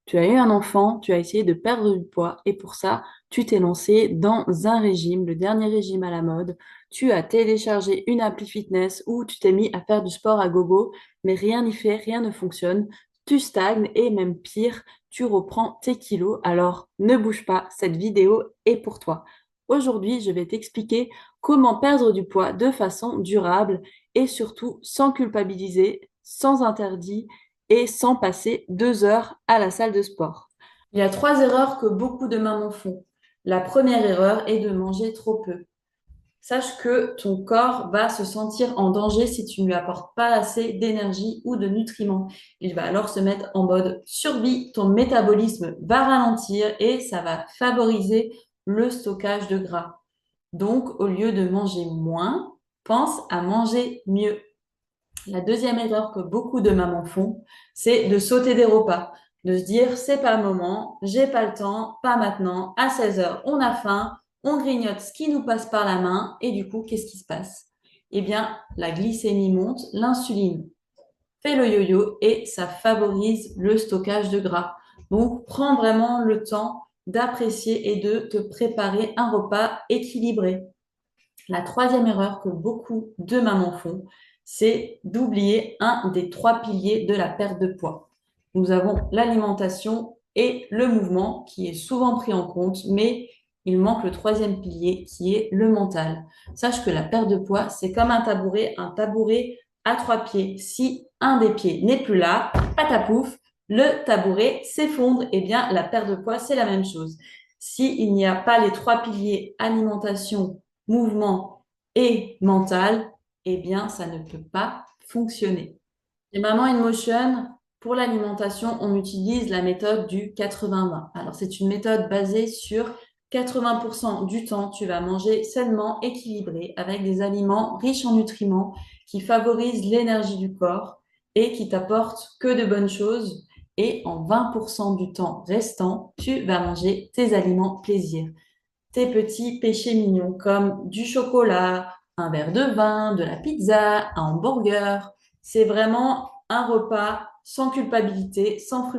Tu as eu un enfant, tu as essayé de perdre du poids et pour ça, tu t'es lancé dans un régime, le dernier régime à la mode. Tu as téléchargé une appli fitness où tu t'es mis à faire du sport à gogo, mais rien n'y fait, rien ne fonctionne. Tu stagnes et même pire, tu reprends tes kilos. Alors ne bouge pas, cette vidéo est pour toi. Aujourd'hui, je vais t'expliquer comment perdre du poids de façon durable et surtout sans culpabiliser, sans interdit et sans passer 2 heures à la salle de sport. Il y a 3 erreurs que beaucoup de mamans font. La première erreur est de manger trop peu. Sache que ton corps va se sentir en danger si tu ne lui apportes pas assez d'énergie ou de nutriments. Il va alors se mettre en mode survie, ton métabolisme va ralentir et ça va favoriser le stockage de gras. Donc, au lieu de manger moins, pense à manger mieux. La deuxième erreur que beaucoup de mamans font, c'est de sauter des repas, de se dire c'est pas le moment, j'ai pas le temps, pas maintenant, à 16 heures, on a faim, on grignote ce qui nous passe par la main et du coup, qu'est-ce qui se passe? Eh bien, la glycémie monte, l'insuline fait le yo-yo et ça favorise le stockage de gras. Donc, prends vraiment le temps d'apprécier et de te préparer un repas équilibré. La troisième erreur que beaucoup de mamans font, c'est d'oublier un des trois piliers de la perte de poids. Nous avons l'alimentation et le mouvement qui est souvent pris en compte, mais il manque le troisième pilier qui est le mental. Sache que la perte de poids, c'est comme un tabouret à 3 pieds. Si un des pieds n'est plus là, patapouf, le tabouret s'effondre. Eh bien, la perte de poids, c'est la même chose. S'il n'y a pas les trois piliers alimentation, mouvement et mental, eh bien, ça ne peut pas fonctionner. Chez Maman in Motion, pour l'alimentation, on utilise la méthode du 80-20. Alors, c'est une méthode basée sur 80% du temps, tu vas manger sainement, équilibré, avec des aliments riches en nutriments qui favorisent l'énergie du corps et qui t'apportent que de bonnes choses. Et en 20% du temps restant, tu vas manger tes aliments plaisir, tes petits péchés mignons comme du chocolat, un verre de vin, de la pizza, un hamburger. C'est vraiment un repas sans culpabilité, sans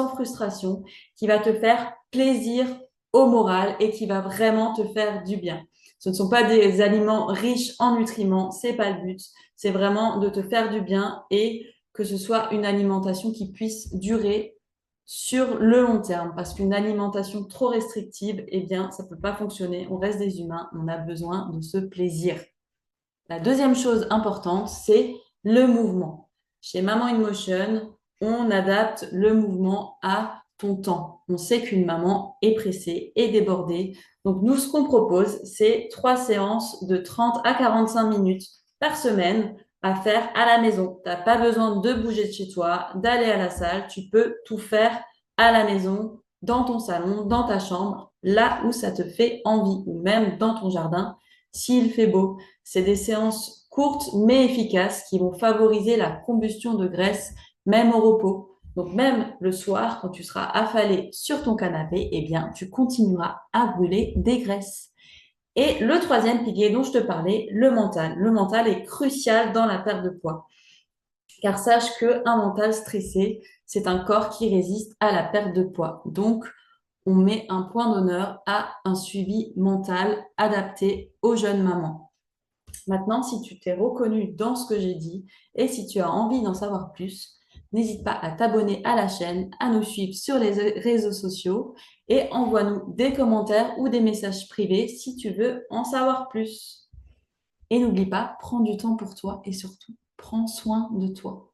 frustration, qui va te faire plaisir au moral et qui va vraiment te faire du bien. Ce ne sont pas des aliments riches en nutriments, c'est pas le but. C'est vraiment de te faire du bien et que ce soit une alimentation qui puisse durer sur le long terme, parce qu'une alimentation trop restrictive, eh bien, ça ne peut pas fonctionner. On reste des humains, on a besoin de ce plaisir. La deuxième chose importante, c'est le mouvement. Chez Maman in Motion, on adapte le mouvement à ton temps. On sait qu'une maman est pressée et débordée. Donc, nous, ce qu'on propose, c'est 3 séances de 30 à 45 minutes par semaine à faire à la maison. Tu n'as pas besoin de bouger de chez toi, d'aller à la salle. Tu peux tout faire à la maison, dans ton salon, dans ta chambre, là où ça te fait envie, ou même dans ton jardin, s'il fait beau. C'est des séances courtes mais efficaces qui vont favoriser la combustion de graisse, même au repos. Donc même le soir, quand tu seras affalé sur ton canapé, eh bien, tu continueras à brûler des graisses. Et le troisième pilier dont je te parlais, le mental. Le mental est crucial dans la perte de poids. Car sache qu'un mental stressé, c'est un corps qui résiste à la perte de poids. Donc, on met un point d'honneur à un suivi mental adapté aux jeunes mamans. Maintenant, si tu t'es reconnu dans ce que j'ai dit et si tu as envie d'en savoir plus, n'hésite pas à t'abonner à la chaîne, à nous suivre sur les réseaux sociaux et envoie-nous des commentaires ou des messages privés si tu veux en savoir plus. Et n'oublie pas, prends du temps pour toi et surtout, prends soin de toi.